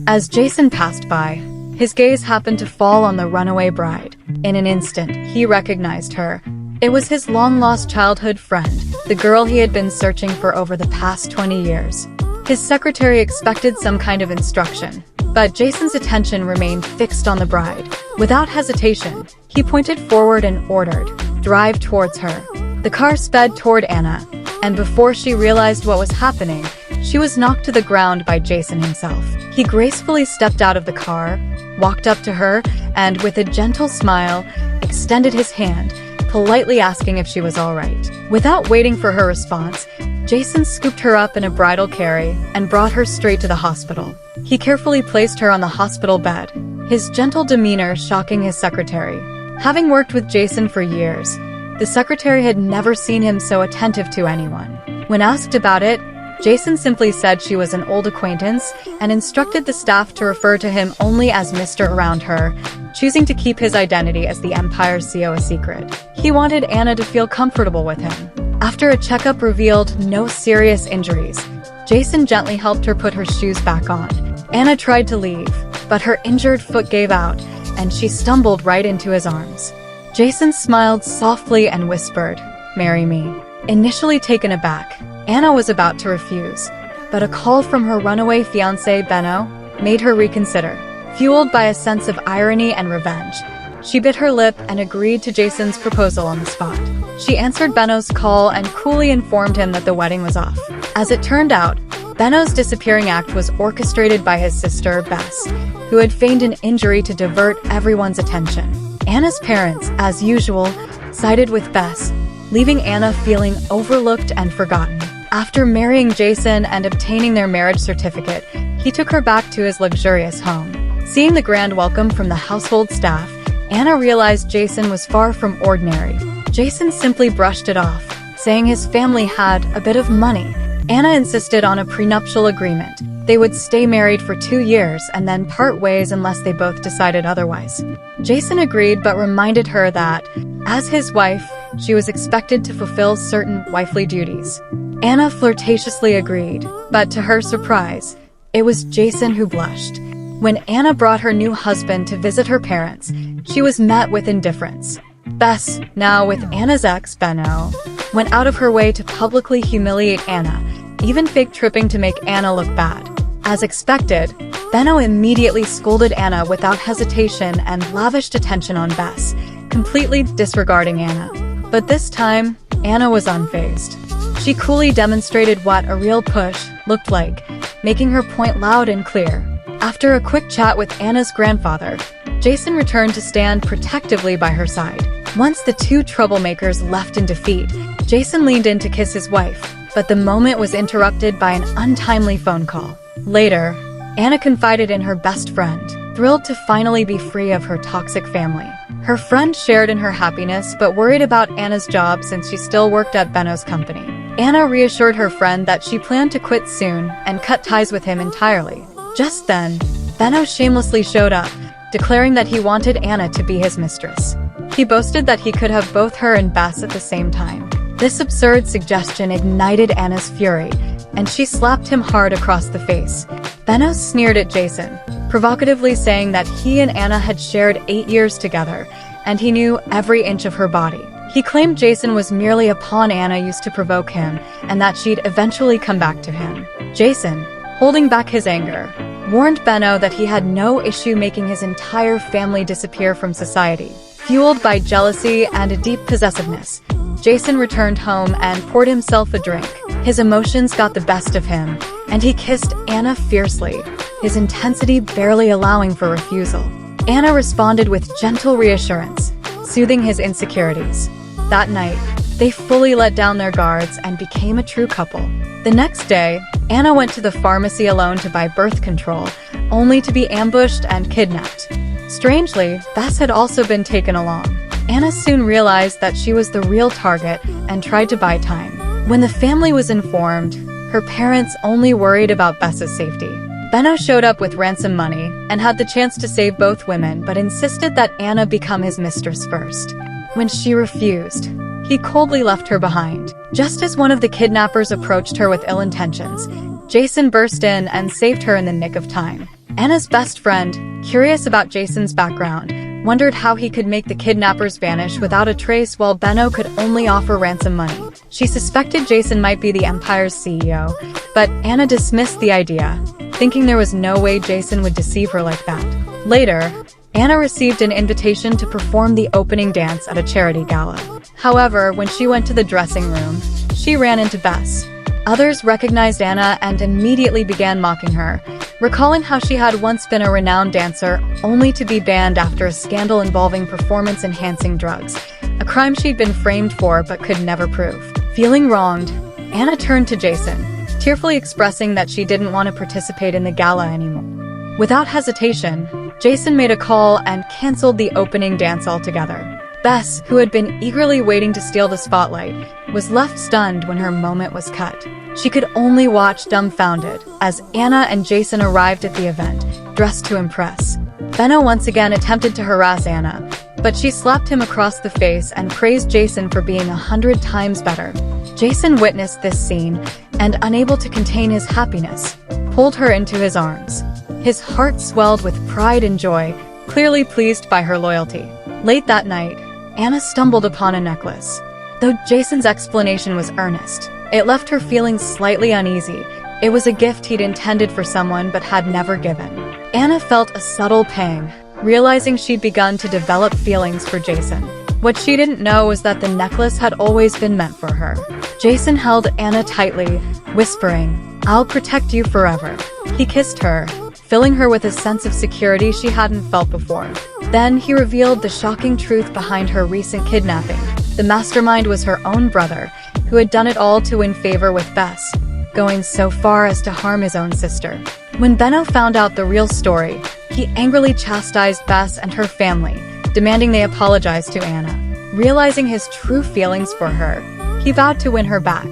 As Jason passed by, his gaze happened to fall on the runaway bride. In an instant, he recognized her. It was his long-lost childhood friend, the girl he had been searching for over the past 20 years. His secretary expected some kind of instruction, but Jason's attention remained fixed on the bride. Without hesitation, he pointed forward and ordered, "Drive towards her." The car sped toward Anna, and before she realized what was happening, she was knocked to the ground by Jason himself. He gracefully stepped out of the car, walked up to her, and with a gentle smile, extended his hand, politely asking if she was all right. Without waiting for her response, Jason scooped her up in a bridal carry and brought her straight to the hospital. He carefully placed her on the hospital bed, his gentle demeanor shocking his secretary. Having worked with Jason for years, the secretary had never seen him so attentive to anyone. When asked about it, Jason simply said she was an old acquaintance and instructed the staff to refer to him only as Mr. around her, choosing to keep his identity as the Empire's CEO a secret. He wanted Anna to feel comfortable with him. After a checkup revealed no serious injuries, Jason gently helped her put her shoes back on. Anna tried to leave, but her injured foot gave out, and she stumbled right into his arms. Jason smiled softly and whispered, "Marry me." Initially taken aback, Anna was about to refuse, but a call from her runaway fiancé, Benno, made her reconsider. Fueled by a sense of irony and revenge, she bit her lip and agreed to Jason's proposal on the spot. She answered Benno's call and coolly informed him that the wedding was off. As it turned out, Benno's disappearing act was orchestrated by his sister, Bess, who had feigned an injury to divert everyone's attention. Anna's parents, as usual, sided with Bess, leaving Anna feeling overlooked and forgotten. After marrying Jason and obtaining their marriage certificate, he took her back to his luxurious home. Seeing the grand welcome from the household staff, Anna realized Jason was far from ordinary. Jason simply brushed it off, saying his family had a bit of money. Anna insisted on a prenuptial agreement. They would stay married for 2 years and then part ways unless they both decided otherwise. Jason agreed but reminded her that, as his wife, she was expected to fulfill certain wifely duties. Anna flirtatiously agreed, but to her surprise, it was Jason who blushed. When Anna brought her new husband to visit her parents, she was met with indifference. Bess, now with Anna's ex, Benno, went out of her way to publicly humiliate Anna, even fake tripping to make Anna look bad. As expected, Benno immediately scolded Anna without hesitation and lavished attention on Bess, completely disregarding Anna. But this time, Anna was unfazed. She coolly demonstrated what a real push looked like, making her point loud and clear. After a quick chat with Anna's grandfather, Jason returned to stand protectively by her side. Once the two troublemakers left in defeat, Jason leaned in to kiss his wife, but the moment was interrupted by an untimely phone call. Later, Anna confided in her best friend, thrilled to finally be free of her toxic family. Her friend shared in her happiness but worried about Anna's job since she still worked at Benno's company. Anna reassured her friend that she planned to quit soon and cut ties with him entirely. Just then, Benno shamelessly showed up, declaring that he wanted Anna to be his mistress. He boasted that he could have both her and Bess at the same time. This absurd suggestion ignited Anna's fury, and she slapped him hard across the face. Benno sneered at Jason, provocatively saying that he and Anna had shared 8 years together, and he knew every inch of her body. He claimed Jason was merely a pawn Anna used to provoke him, and that she'd eventually come back to him. Jason, holding back his anger, warned Benno that he had no issue making his entire family disappear from society. Fueled by jealousy and a deep possessiveness, Jason returned home and poured himself a drink. His emotions got the best of him, and he kissed Anna fiercely, his intensity barely allowing for refusal. Anna responded with gentle reassurance, soothing his insecurities. That night, they fully let down their guards and became a true couple. The next day, Anna went to the pharmacy alone to buy birth control, only to be ambushed and kidnapped. Strangely, Bess had also been taken along. Anna soon realized that she was the real target and tried to buy time. When the family was informed, her parents only worried about Bess's safety. Benno showed up with ransom money and had the chance to save both women but insisted that Anna become his mistress first. When she refused, he coldly left her behind. Just as one of the kidnappers approached her with ill intentions, Jason burst in and saved her in the nick of time. Anna's best friend, curious about Jason's background, wondered how he could make the kidnappers vanish without a trace while Benno could only offer ransom money. She suspected Jason might be the Empire's CEO, but Anna dismissed the idea, thinking there was no way Jason would deceive her like that. Later, Anna received an invitation to perform the opening dance at a charity gala. However, when she went to the dressing room, she ran into Bess. Others recognized Anna and immediately began mocking her, recalling how she had once been a renowned dancer only to be banned after a scandal involving performance-enhancing drugs, a crime she'd been framed for but could never prove. Feeling wronged, Anna turned to Jason, tearfully expressing that she didn't want to participate in the gala anymore. Without hesitation, Jason made a call and canceled the opening dance altogether. Bess, who had been eagerly waiting to steal the spotlight, was left stunned when her moment was cut. She could only watch dumbfounded as Anna and Jason arrived at the event, dressed to impress. Benno once again attempted to harass Anna, but she slapped him across the face and praised Jason for being 100 times better. Jason witnessed this scene and, unable to contain his happiness, pulled her into his arms. His heart swelled with pride and joy, clearly pleased by her loyalty. Late that night, Anna stumbled upon a necklace. Though Jason's explanation was earnest, it left her feeling slightly uneasy. It was a gift he'd intended for someone but had never given. Anna felt a subtle pang, realizing she'd begun to develop feelings for Jason. What she didn't know was that the necklace had always been meant for her. Jason held Anna tightly, whispering, "I'll protect you forever." He kissed her, filling her with a sense of security she hadn't felt before. Then he revealed the shocking truth behind her recent kidnapping. The mastermind was her own brother, who had done it all to win favor with Bess, going so far as to harm his own sister. When Benno found out the real story, he angrily chastised Bess and her family, demanding they apologize to Anna. Realizing his true feelings for her, he vowed to win her back.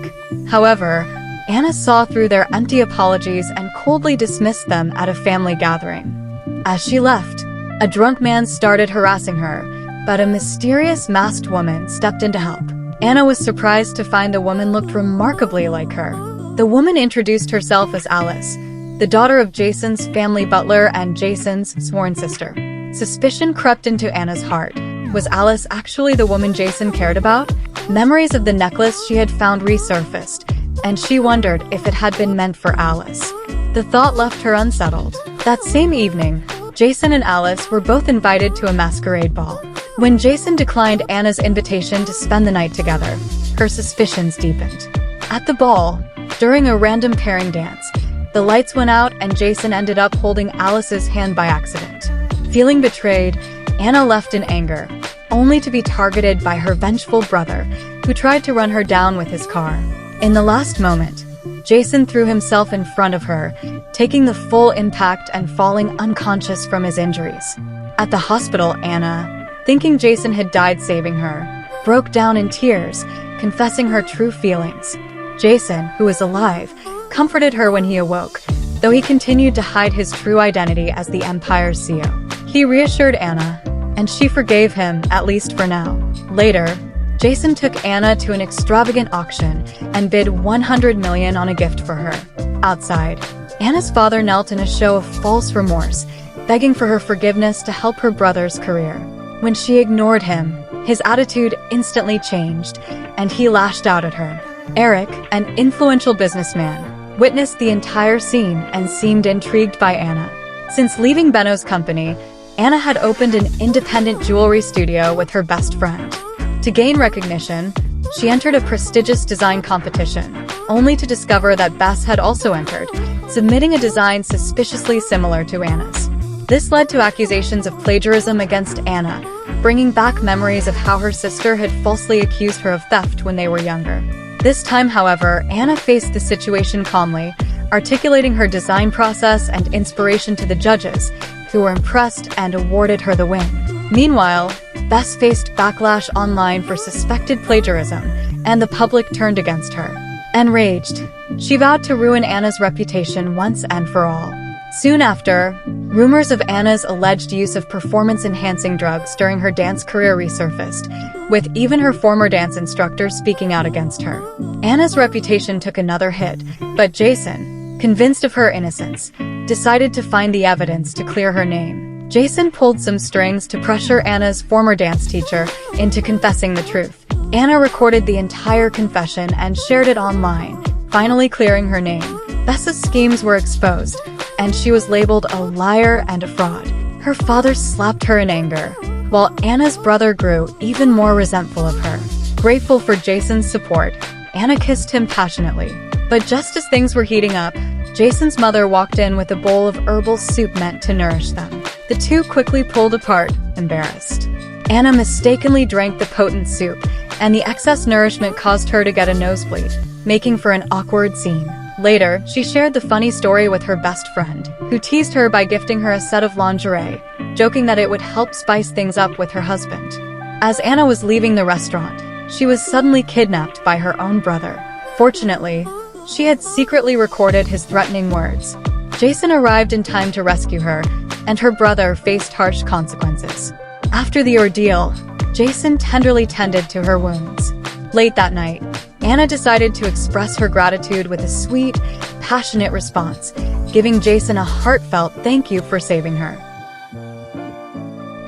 However, Anna saw through their empty apologies and coldly dismissed them at a family gathering. As she left, a drunk man started harassing her, but a mysterious masked woman stepped in to help. Anna was surprised to find the woman looked remarkably like her. The woman introduced herself as Alice, the daughter of Jason's family butler and Jason's sworn sister. Suspicion crept into Anna's heart. Was Alice actually the woman Jason cared about? Memories of the necklace she had found resurfaced, and she wondered if it had been meant for Alice. The thought left her unsettled. That same evening, Jason and Alice were both invited to a masquerade ball. When Jason declined Anna's invitation to spend the night together, her suspicions deepened. At the ball, during a random pairing dance, the lights went out and Jason ended up holding Alice's hand by accident. Feeling betrayed, Anna left in anger, only to be targeted by her vengeful brother, who tried to run her down with his car. In the last moment, Jason threw himself in front of her, taking the full impact and falling unconscious from his injuries. At the hospital, Anna, thinking Jason had died saving her, broke down in tears, confessing her true feelings. Jason, who was alive, comforted her when he awoke, though he continued to hide his true identity as the Empire's CEO. He reassured Anna, and she forgave him, at least for now. Later, Jason took Anna to an extravagant auction and bid $100 million on a gift for her. Outside, Anna's father knelt in a show of false remorse, begging for her forgiveness to help her brother's career. When she ignored him, his attitude instantly changed, and he lashed out at her. Eric, an influential businessman, witnessed the entire scene and seemed intrigued by Anna. Since leaving Benno's company, Anna had opened an independent jewelry studio with her best friend. To gain recognition, she entered a prestigious design competition, only to discover that Bess had also entered, submitting a design suspiciously similar to Anna's. This led to accusations of plagiarism against Anna, bringing back memories of how her sister had falsely accused her of theft when they were younger. This time, however, Anna faced the situation calmly, articulating her design process and inspiration to the judges, who were impressed and awarded her the win. Meanwhile, Bess faced backlash online for suspected plagiarism, and the public turned against her. Enraged, she vowed to ruin Anna's reputation once and for all. Soon after, rumors of Anna's alleged use of performance-enhancing drugs during her dance career resurfaced, with even her former dance instructor speaking out against her. Anna's reputation took another hit, but Jason, convinced of her innocence, decided to find the evidence to clear her name. Jason pulled some strings to pressure Anna's former dance teacher into confessing the truth. Anna recorded the entire confession and shared it online, finally clearing her name. Bess's schemes were exposed, and she was labeled a liar and a fraud. Her father slapped her in anger, while Anna's brother grew even more resentful of her. Grateful for Jason's support, Anna kissed him passionately. But just as things were heating up, Jason's mother walked in with a bowl of herbal soup meant to nourish them. The two quickly pulled apart, embarrassed. Anna mistakenly drank the potent soup, and the excess nourishment caused her to get a nosebleed, making for an awkward scene. Later, she shared the funny story with her best friend, who teased her by gifting her a set of lingerie, joking that it would help spice things up with her husband. As Anna was leaving the restaurant, she was suddenly kidnapped by her own brother. Fortunately, she had secretly recorded his threatening words. Jason arrived in time to rescue her, and her brother faced harsh consequences. After the ordeal, Jason tenderly tended to her wounds. Late that night, Anna decided to express her gratitude with a sweet, passionate response, giving Jason a heartfelt thank you for saving her.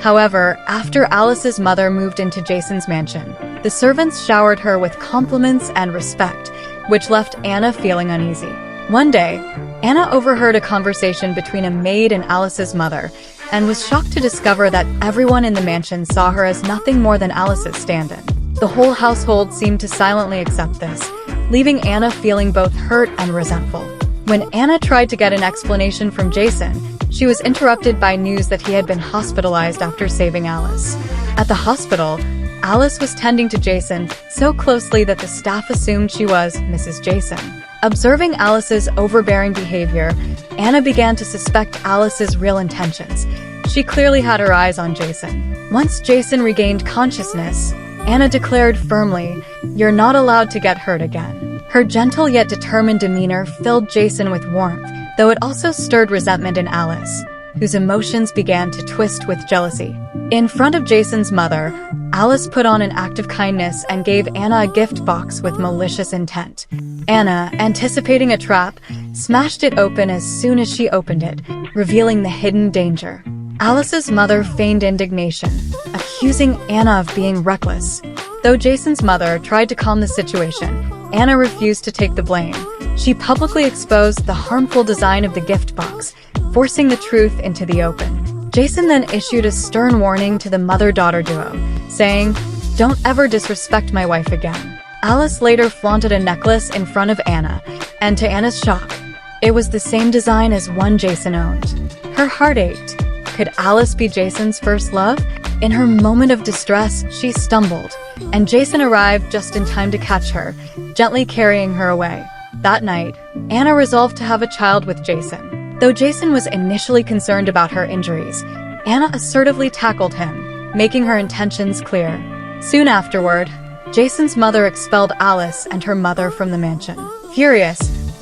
However, after Alice's mother moved into Jason's mansion, the servants showered her with compliments and respect, which left Anna feeling uneasy. One day, Anna overheard a conversation between a maid and Alice's mother, and was shocked to discover that everyone in the mansion saw her as nothing more than Alice's stand-in. The whole household seemed to silently accept this, leaving Anna feeling both hurt and resentful. When Anna tried to get an explanation from Jason, she was interrupted by news that he had been hospitalized after saving Alice. At the hospital, Alice was tending to Jason so closely that the staff assumed she was Mrs. Jason. Observing Alice's overbearing behavior, Anna began to suspect Alice's real intentions. She clearly had her eyes on Jason. Once Jason regained consciousness, Anna declared firmly, "You're not allowed to get hurt again." Her gentle yet determined demeanor filled Jason with warmth, though it also stirred resentment in Alice, whose emotions began to twist with jealousy. In front of Jason's mother, Alice put on an act of kindness and gave Anna a gift box with malicious intent. Anna, anticipating a trap, smashed it open as soon as she opened it, revealing the hidden danger. Alice's mother feigned indignation, accusing Anna of being reckless. Though Jason's mother tried to calm the situation, Anna refused to take the blame. She publicly exposed the harmful design of the gift box, forcing the truth into the open. Jason then issued a stern warning to the mother-daughter duo, saying, "Don't ever disrespect my wife again." Alice later flaunted a necklace in front of Anna, and to Anna's shock, it was the same design as one Jason owned. Her heart ached. Could Alice be Jason's first love? In her moment of distress, she stumbled, and Jason arrived just in time to catch her, gently carrying her away. That night, Anna resolved to have a child with Jason. Though Jason was initially concerned about her injuries, Anna assertively tackled him, making her intentions clear. Soon afterward, Jason's mother expelled Alice and her mother from the mansion. Furious,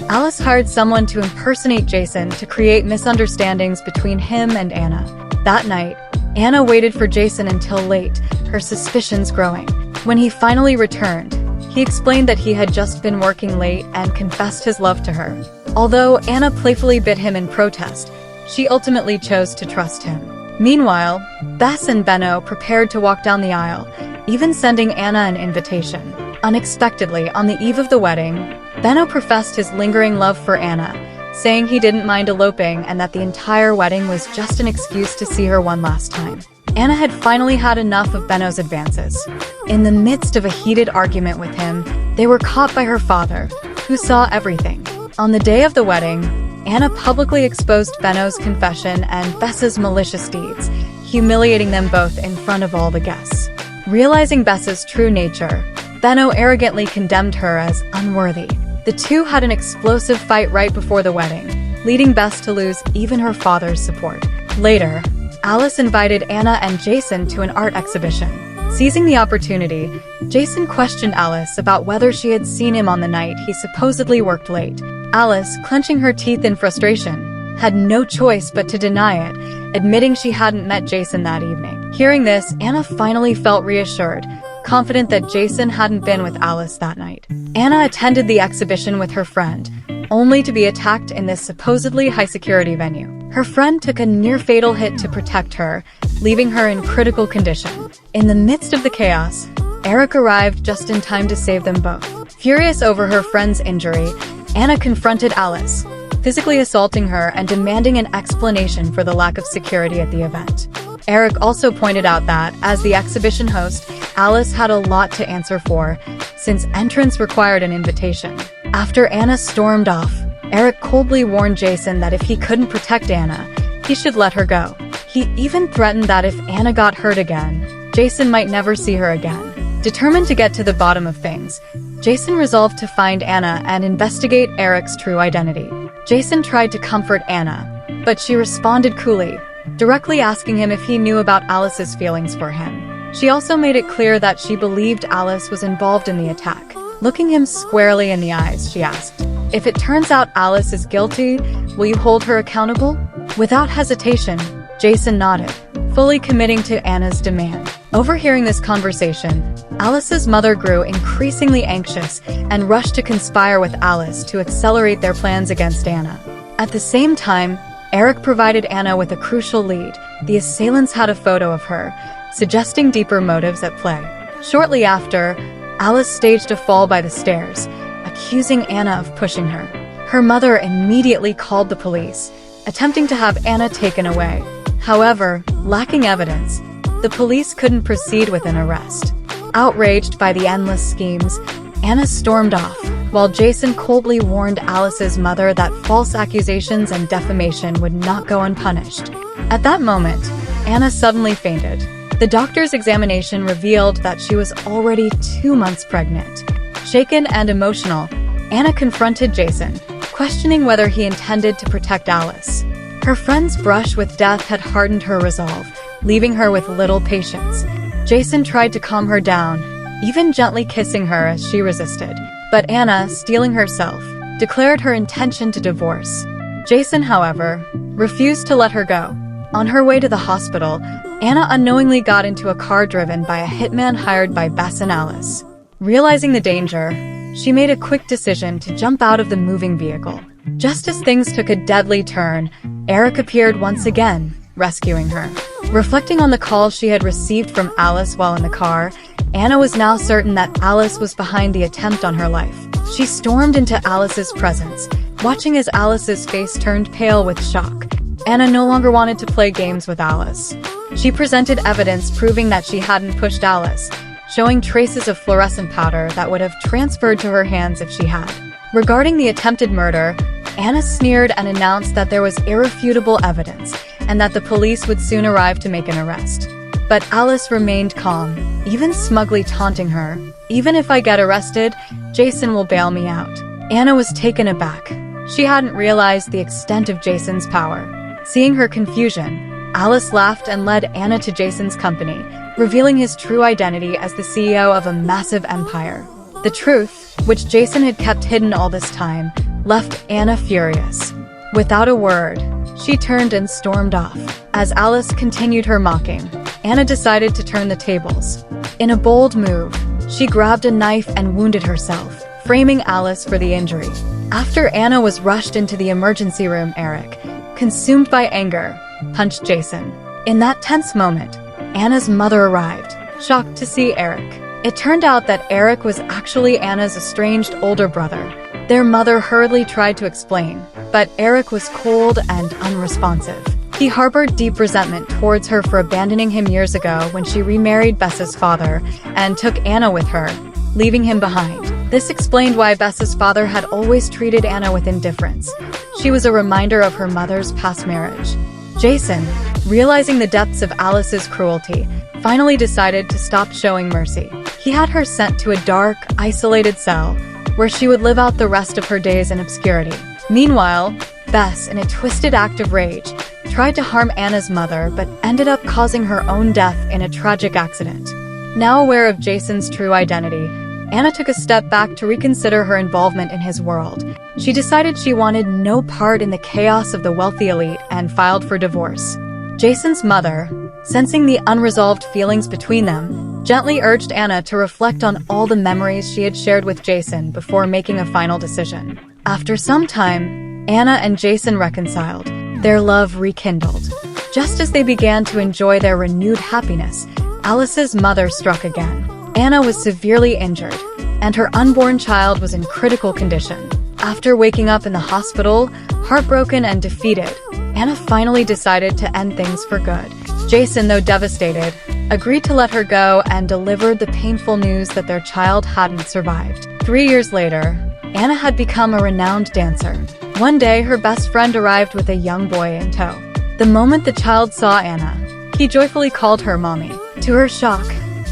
Alice hired someone to impersonate Jason to create misunderstandings between him and Anna. That night, Anna waited for Jason until late, her suspicions growing. When he finally returned, he explained that he had just been working late and confessed his love to her. Although Anna playfully bit him in protest, she ultimately chose to trust him. Meanwhile, Bess and Benno prepared to walk down the aisle, even sending Anna an invitation. Unexpectedly, on the eve of the wedding, Benno professed his lingering love for Anna, saying he didn't mind eloping and that the entire wedding was just an excuse to see her one last time. Anna had finally had enough of Benno's advances. In the midst of a heated argument with him, they were caught by her father, who saw everything. On the day of the wedding, Anna publicly exposed Benno's confession and Bess's malicious deeds, humiliating them both in front of all the guests. Realizing Bess's true nature, Benno arrogantly condemned her as unworthy. The two had an explosive fight right before the wedding, leading Bess to lose even her father's support. Later, Alice invited Anna and Jason to an art exhibition. Seizing the opportunity, Jason questioned Alice about whether she had seen him on the night he supposedly worked late. Alice, clenching her teeth in frustration, had no choice but to deny it, admitting she hadn't met Jason that evening. Hearing this, Anna finally felt reassured, confident that Jason hadn't been with Alice that night. Anna attended the exhibition with her friend, only to be attacked in this supposedly high-security venue. Her friend took a near-fatal hit to protect her, leaving her in critical condition. In the midst of the chaos, Eric arrived just in time to save them both. Furious over her friend's injury, Anna confronted Alice, physically assaulting her and demanding an explanation for the lack of security at the event. Eric also pointed out that, as the exhibition host, Alice had a lot to answer for, since entrance required an invitation. After Anna stormed off, Eric coldly warned Jason that if he couldn't protect Anna, he should let her go. He even threatened that if Anna got hurt again, Jason might never see her again. Determined to get to the bottom of things, Jason resolved to find Anna and investigate Eric's true identity. Jason tried to comfort Anna, but she responded coolly, directly asking him if he knew about Alice's feelings for him. She also made it clear that she believed Alice was involved in the attack. Looking him squarely in the eyes, she asked, "If it turns out Alice is guilty, will you hold her accountable?" Without hesitation, Jason nodded, fully committing to Anna's demand. Overhearing this conversation, Alice's mother grew increasingly anxious and rushed to conspire with Alice to accelerate their plans against Anna. At the same time, Eric provided Anna with a crucial lead. The assailants had a photo of her, suggesting deeper motives at play. Shortly after, Alice staged a fall by the stairs, accusing Anna of pushing her. Her mother immediately called the police, attempting to have Anna taken away. However, lacking evidence, the police couldn't proceed with an arrest. Outraged by the endless schemes, Anna stormed off, while Jason coldly warned Alice's mother that false accusations and defamation would not go unpunished. At that moment, Anna suddenly fainted. The doctor's examination revealed that she was already 2 months pregnant. Shaken and emotional, Anna confronted Jason, questioning whether he intended to protect Alice. Her friend's brush with death had hardened her resolve, leaving her with little patience. Jason tried to calm her down, even gently kissing her as she resisted. But Anna, steeling herself, declared her intention to divorce. Jason, however, refused to let her go. On her way to the hospital, Anna unknowingly got into a car driven by a hitman hired by Bess and Alice. Realizing the danger, she made a quick decision to jump out of the moving vehicle. Just as things took a deadly turn, Eric appeared once again, rescuing her. Reflecting on the call she had received from Alice while in the car, Anna was now certain that Alice was behind the attempt on her life. She stormed into Alice's presence, watching as Alice's face turned pale with shock. Anna no longer wanted to play games with Alice. She presented evidence proving that she hadn't pushed Alice, showing traces of fluorescent powder that would have transferred to her hands if she had. Regarding the attempted murder, Anna sneered and announced that there was irrefutable evidence and that the police would soon arrive to make an arrest. But Alice remained calm, even smugly taunting her, "Even if I get arrested, Jason will bail me out." Anna was taken aback. She hadn't realized the extent of Jason's power. Seeing her confusion, Alice laughed and led Anna to Jason's company, revealing his true identity as the CEO of a massive empire. The truth, which Jason had kept hidden all this time, left Anna furious. Without a word, she turned and stormed off. As Alice continued her mocking, Anna decided to turn the tables. In a bold move, she grabbed a knife and wounded herself, framing Alice for the injury. After Anna was rushed into the emergency room, Eric, consumed by anger, punched Jason. In that tense moment, Anna's mother arrived, shocked to see Eric. It turned out that Eric was actually Anna's estranged older brother. Their mother hurriedly tried to explain, but Eric was cold and unresponsive. He harbored deep resentment towards her for abandoning him years ago when she remarried Bess's father and took Anna with her, leaving him behind. This explained why Bess's father had always treated Anna with indifference. She was a reminder of her mother's past marriage. Jason, realizing the depths of Alice's cruelty, finally decided to stop showing mercy. He had her sent to a dark, isolated cell, where she would live out the rest of her days in obscurity. Meanwhile, Bess, in a twisted act of rage, tried to harm Anna's mother but ended up causing her own death in a tragic accident. Now aware of Jason's true identity, Anna took a step back to reconsider her involvement in his world. She decided she wanted no part in the chaos of the wealthy elite and filed for divorce. Jason's mother, sensing the unresolved feelings between them, gently urged Anna to reflect on all the memories she had shared with Jason before making a final decision. After some time, Anna and Jason reconciled. Their love rekindled. Just as they began to enjoy their renewed happiness, Alice's mother struck again. Anna was severely injured, and her unborn child was in critical condition. After waking up in the hospital, heartbroken and defeated, Anna finally decided to end things for good. Jason, though devastated, agreed to let her go and delivered the painful news that their child hadn't survived. 3 years later, Anna had become a renowned dancer. One day, her best friend arrived with a young boy in tow. The moment the child saw Anna, he joyfully called her mommy. To her shock,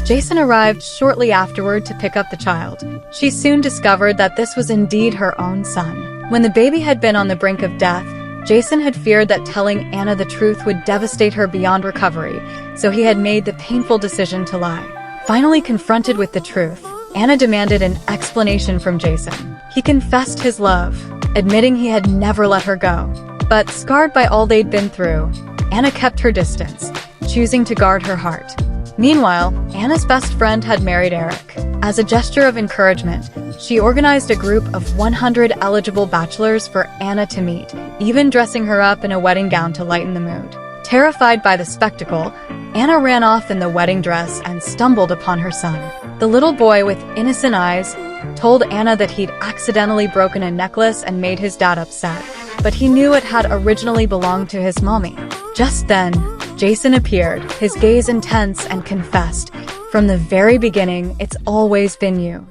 Jason arrived shortly afterward to pick up the child. She soon discovered that this was indeed her own son. When the baby had been on the brink of death, Jason had feared that telling Anna the truth would devastate her beyond recovery, so he had made the painful decision to lie. Finally confronted with the truth, Anna demanded an explanation from Jason. He confessed his love, admitting he had never let her go. But scarred by all they'd been through, Anna kept her distance, choosing to guard her heart. Meanwhile, Anna's best friend had married Eric. As a gesture of encouragement, she organized a group of 100 eligible bachelors for Anna to meet, even dressing her up in a wedding gown to lighten the mood. Terrified by the spectacle, Anna ran off in the wedding dress and stumbled upon her son. The little boy, with innocent eyes, told Anna that he'd accidentally broken a necklace and made his dad upset, but he knew it had originally belonged to his mommy. Just then, Jason appeared, his gaze intense, and confessed, "From the very beginning, it's always been you."